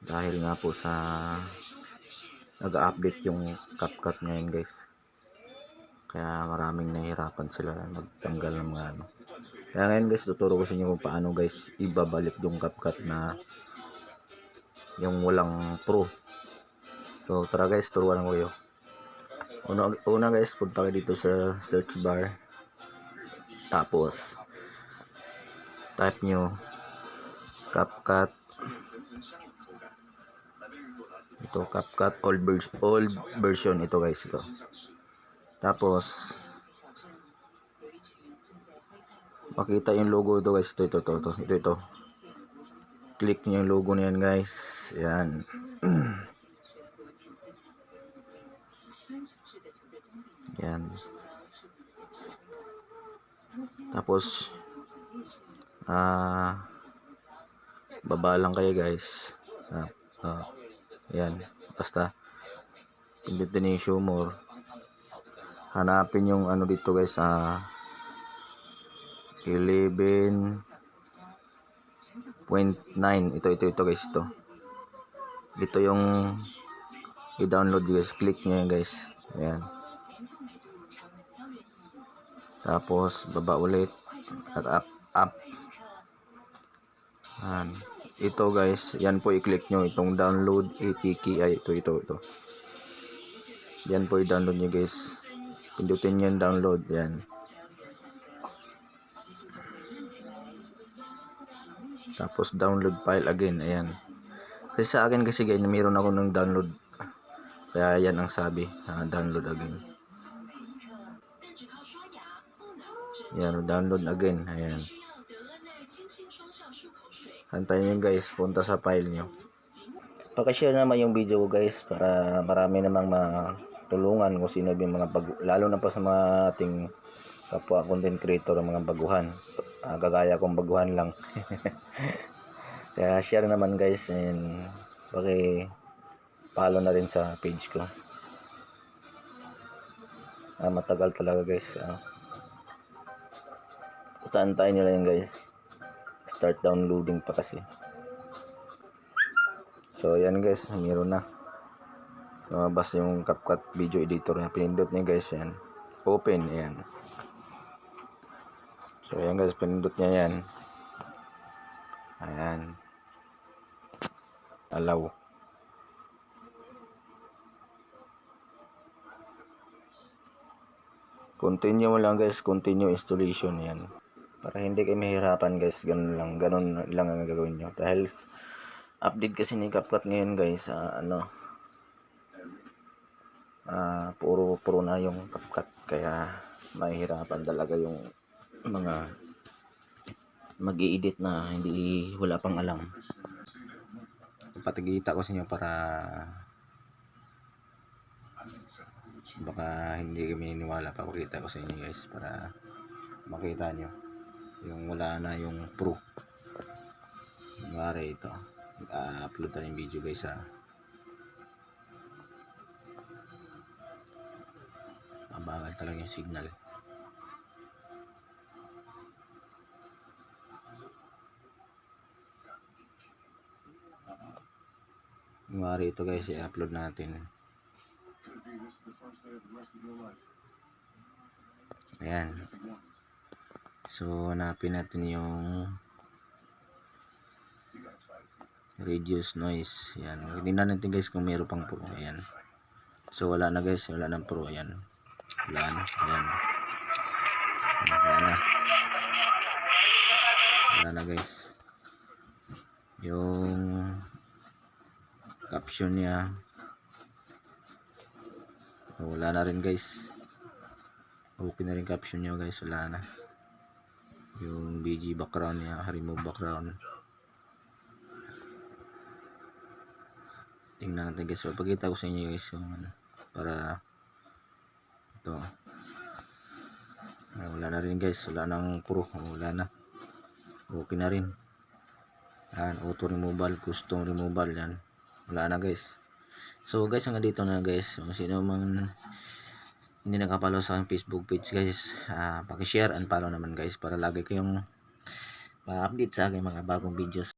dahil nga po sa nag-update yung CapCut ngayon guys, kaya maraming nahihirapan sila magtanggal ng mga ano. Kaya ngayon guys, tuturo ko sa inyo kung paano guys ibabalik yung CapCut na yung walang pro. So tara guys, turuan ko kayo. Una guys, punta kayo dito sa search bar, tapos type nyo CapCut. Ito CapCut old version ito guys, ito. Tapos makita yung logo ito guys, ito. Click nyo yung logo na yan guys, yan. Yan. Tapos baba lang kayo guys. Yan, basta pindutin yung show more, hanapin yung ano dito guys, 11.9. ito guys, ito yung i-download guys. Click nyo yan guys, ayan. Tapos baba ulit at up. Ito guys, yan po i-click nyo, itong download APK, ito. Yan po i-download nyo guys, pindutin nyo yung download, yan. Tapos download file again, ayan. Kasi sa akin kasi guys, mayroon ako ng download, kaya yan ang sabi, download again. Yan, download again, ayan. Hantayin nyo guys, punta sa file nyo. Pakishare naman yung video ko guys, para marami namang matulungan kung sino yung mga lalo na pa sa mga ating kapwa content creator, mga baguhan. Gagaya kong baguhan lang. Kaya share naman guys, and follow na rin sa page ko. Matagal talaga guys. Basta antayin nyo lang guys, start downloading pa kasi. So yan guys, mayroon na, lumabas yung CapCut video editor na pinindot niya guys, yan, open, yan. So yan guys, pinindot niya yan, ayan, allow. Continue mo lang guys, continue installation, yan. Para hindi kayo mahirapan guys, ganun lang ang gagawin nyo. Dahil update kasi ni CapCut ngayon guys, puro na yung CapCut, kaya mahihirapan talaga yung mga mag-i-edit na wala pang alam. Patigita ko sa inyo para baka hindi kami niniwala. Papakita ko sa inyo guys para makita nyo yung wala na yung pro. Kunwari ito, upload na yung video guys, mabagal talaga yung signal. Kunwari ito guys, i-upload natin. Ayan. So hanapin natin yung reduce noise. Ayan. Tingnan natin guys kung mayroon pang pro. Ayan. So wala na guys, wala nang pro. Ayan. Wala na. Ayan. Wala na guys. Yung caption niya, wala na rin guys. Okay na rin caption niya guys, wala na. Yung BG background niya, remove background. Tingnan natin guys, pagkita ko sa inyo guys yung para ito. Wala na rin guys, wala nang pro, wala na. Okay na rin. Yan, auto removal, custom removal, yan. Wala na guys. So guys, hanggang dito na guys. Kung sino man hindi nakapollow sa aking Facebook page guys, paki-share and follow naman guys para lagi kayong ma-update sa aking mga bagong videos.